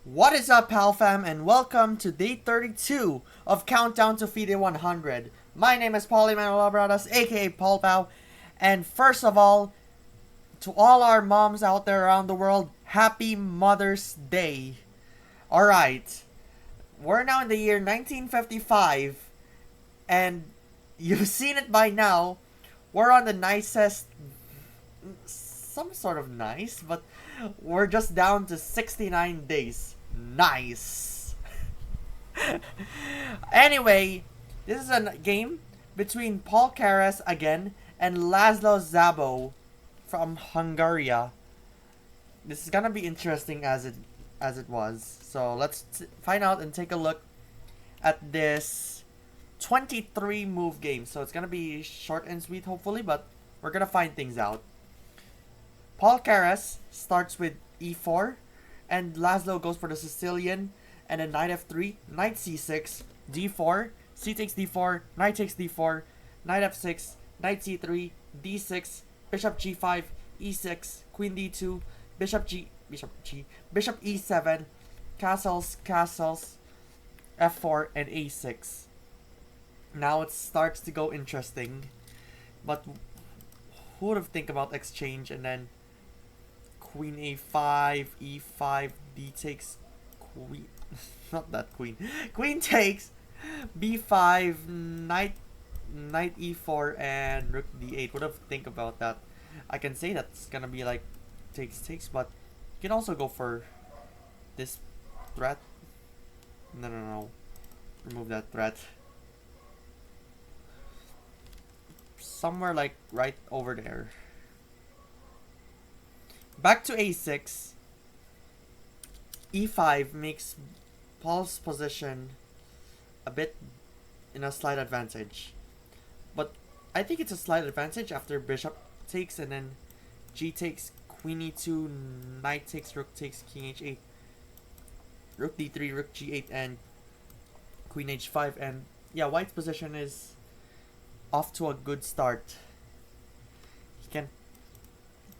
What is up, Pal Fam, and welcome to day 32 of Countdown to FIDE 100. My name is Paul Emmanuel Habaradas, aka Paul POW, and first of all, to all our moms out there around the world, Happy Mother's Day. Alright, we're now in the year 1955, and you've seen it by now. We're on the nicest, some sort of nice, but we're just down to 69 days. Nice. Anyway, this is a game between Paul Keres again and Laszlo Szabo from Hungary. This is gonna be interesting as it was. So let's find out and take a look at this 23 move game. So it's gonna be short and sweet, hopefully, but we're gonna find things out. Paul Keres starts with e4, and Laszlo goes for the Sicilian, and then knight f3, knight c6, d4, c takes d4, knight takes d4, knight f6, knight c3, d6, bishop g5, e6, queen d2, bishop e7, castles, f4, and a6. Now it starts to go interesting, but who would have think about exchange and then queen a5, e5, d takes queen, not that queen, queen takes, b5, knight e4, and rook d8. Would have think about that. I can say that's gonna be like takes, but you can also go for this threat. No. Remove that threat. Somewhere like right over there. Back to a6. e5 makes Paul's position a bit in a slight advantage. But I think it's a slight advantage after bishop takes and then g takes, queen e2, knight takes, rook takes, king h8, rook d3, rook g8, and queen h5. And yeah, white's position is off to a good start. He can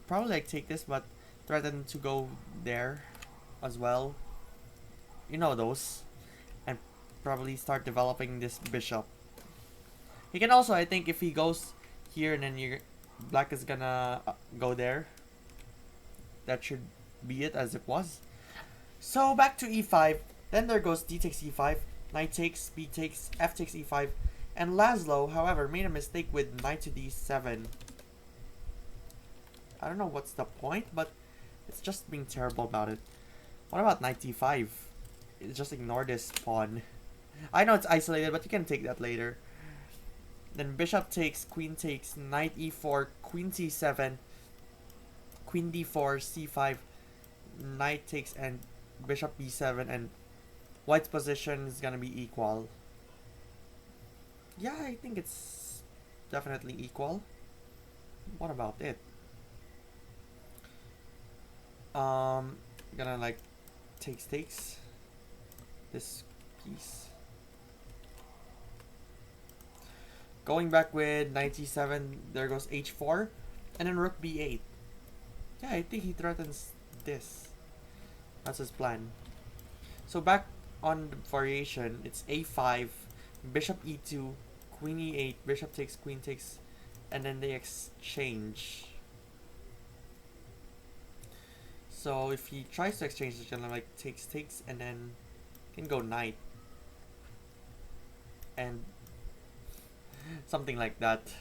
probably like take this, but threaten to go there as well. You know those. And probably start developing this bishop. He can also, I think, if he goes here and then black is gonna go there. That should be it as it was. So back to e5. Then there goes d takes e5, knight takes, b takes, f takes e5. And Laszlo, however, made a mistake with knight to d7. I don't know what's the point, but it's just being terrible about it. What about knight d5? Just ignore this pawn. I know it's isolated, but you can take that later. Then bishop takes, knight e4, queen c7, queen d4, c5, knight takes, and bishop b7, and white's position is gonna be equal. Yeah, I think it's definitely equal. What about it? Gonna like takes this piece. Going back with knight g7, there goes h4, and then rook b8. Yeah, I think he threatens this. That's his plan. So back on the variation, it's a5, bishop e2, queen e8, bishop takes, queen takes, and then they exchange. So if he tries to exchange, it's gonna like takes, and then can go knight. And something like that.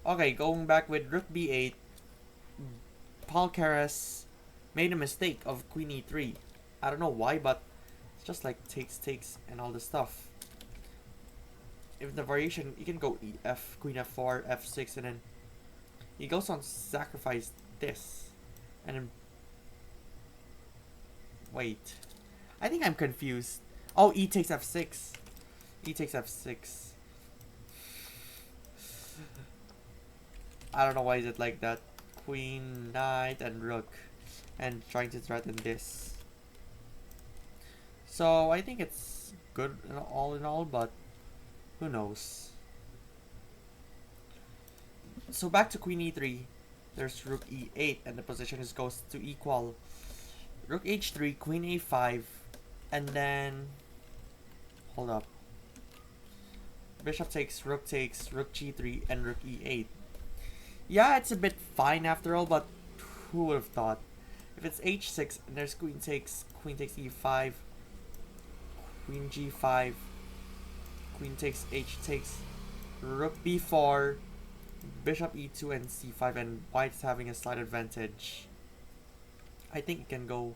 Okay, going back with rook b8, Paul Keres made a mistake of queen e3. I don't know why, but it's just like takes, and all this stuff. If the variation, you can go ef, queen f4, f6, and then he goes on to sacrifice this. And then wait. I think I'm confused. Oh, e takes f6. E takes f6. I don't know why is it like that. Queen, knight, and rook. And trying to threaten this. So I think it's good all in all, but who knows. So back to queen e3. There's rook e8, and the position is goes to equal. Rook h3, queen a5, and then hold up. Bishop takes, rook g3, and rook e8. Yeah, it's a bit fine after all, but who would have thought? If it's h6 and there's queen takes e5, queen g5, queen takes, h takes, rook b4, bishop e2 and c5, and white's having a slight advantage. I think it can go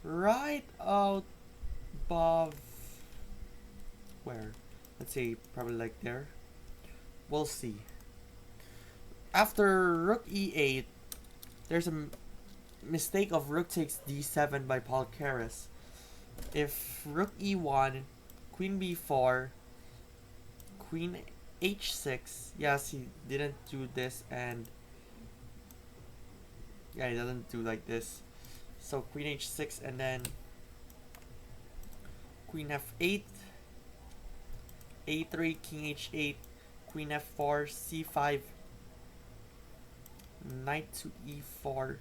right out above where? Let's say probably like there. We'll see. After rook e8, there's a mistake of rook takes d7 by Paul Keres. If rook e1, queen b4, queen h6, yes, he didn't do this, and yeah, he doesn't do like this. So queen h6 and then queen f8, a3, king h8, queen f4, c5, knight to e4,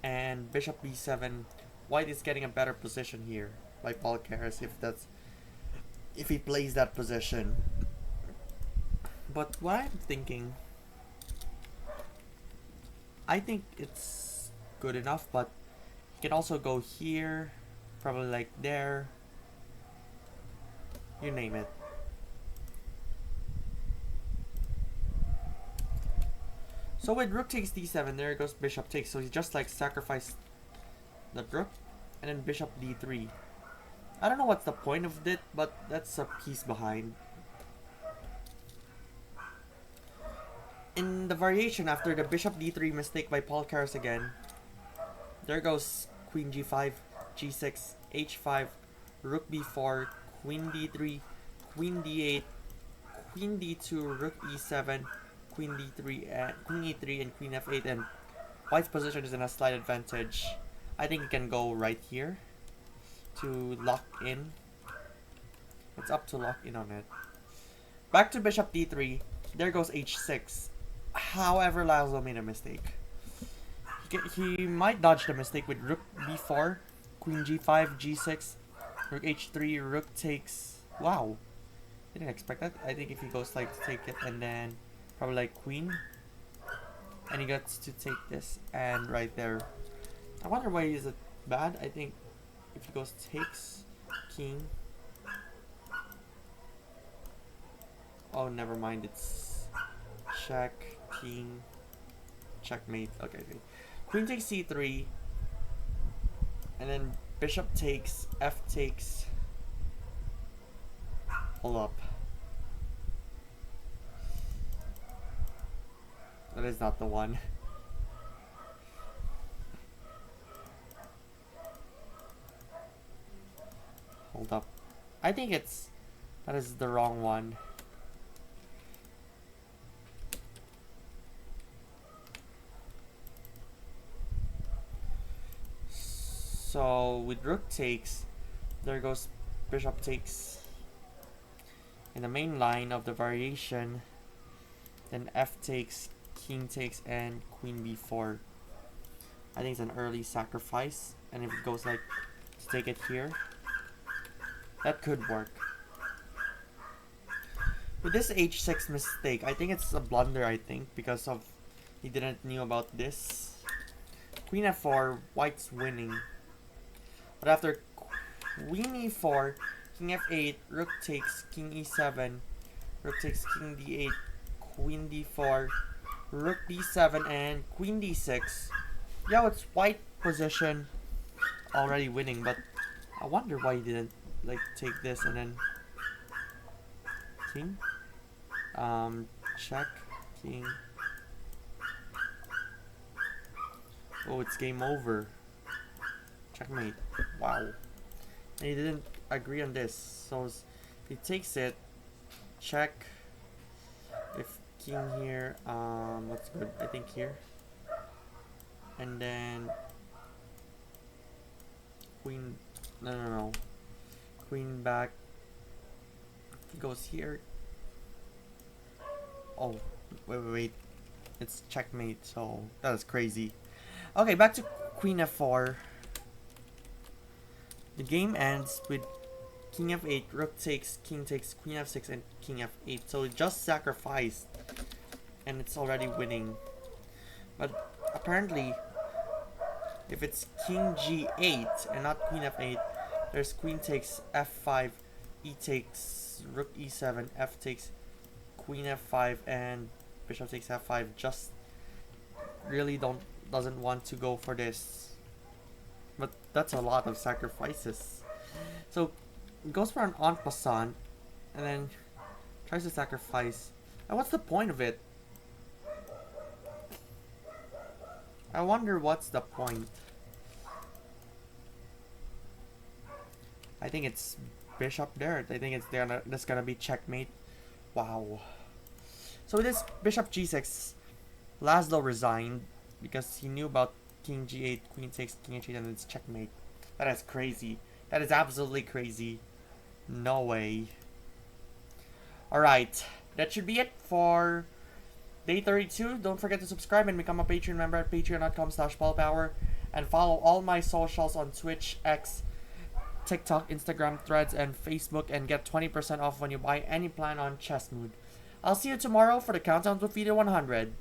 and bishop b7. White is getting a better position here by Paul Keres if he plays that position. But what I'm thinking, I think it's good enough, but you can also go here, probably like there, you name it. So with rook takes d7, there goes bishop takes, so he just like sacrificed the rook, and then bishop d3. I don't know what's the point of it, but that's a piece behind. In the variation after the bishop d3 mistake by Paul Keres again, there goes queen g5, g6, h5, rook b4, queen d3, queen d8, queen d2, rook e7, queen d3, and queen e3, and queen f8, and white's position is in a slight advantage. I think it can go right here to lock in. It's up to lock in on it. Back to bishop d3. There goes h6. However, Laszlo made a mistake. He might dodge the mistake with rook b4, queen g5, g6, rook h3, rook takes. Wow, didn't expect that. I think if he goes like to take it and then probably like queen, and he gets to take this and right there. I wonder why is it bad. I think if he goes takes king. Oh, never mind. It's check king checkmate. Okay. Queen takes c3, and then bishop takes, f takes. Hold up. That is not the one. Hold up. I think that is the wrong one. So with rook takes, there goes bishop takes in the main line of the variation. Then f takes, king takes, and queen b4. I think it's an early sacrifice, and if it goes like to take it here, that could work. With this h6 mistake, I think it's a blunder, I think, because of he didn't knew about this. Queen f4, white's winning. But after queen e4, king f8, rook takes, king e7, rook takes, king d8, queen d4, rook d7, and queen d6. Yeah, it's white position already winning, but I wonder why he didn't like take this and then king. Check, king. Oh, it's game over. Checkmate. Wow. And he didn't agree on this. So if he takes it, check. If king here, what's good? I think here. And then queen. No. Queen back. He goes here. Oh, wait. it's checkmate. So that is crazy. Okay, back to queen f4. The game ends with king f8, rook takes, queen f6, and king f8. So it just sacrificed, and it's already winning. But apparently, if it's king g8 and not queen f8, there's queen takes f5, e takes rook e7, f takes queen f5, and bishop takes f5. Just really doesn't want to go for this. But that's a lot of sacrifices. So goes for an en passant, and then tries to sacrifice. And what's the point of it? I wonder what's the point. I think it's bishop there. I think it's that's gonna be checkmate. Wow. So with this bishop g6, Laszlo resigned because he knew about king g8, queen takes, king h8, and it's checkmate. That is crazy. That is absolutely crazy. No way. Alright, that should be it for day 32. Don't forget to subscribe and become a Patreon member at patreon.com/Paul POW. And follow all my socials on Twitch, X, TikTok, Instagram, Threads, and Facebook, and get 20% off when you buy any plan on Chessmood. I'll see you tomorrow for the countdown to video 100.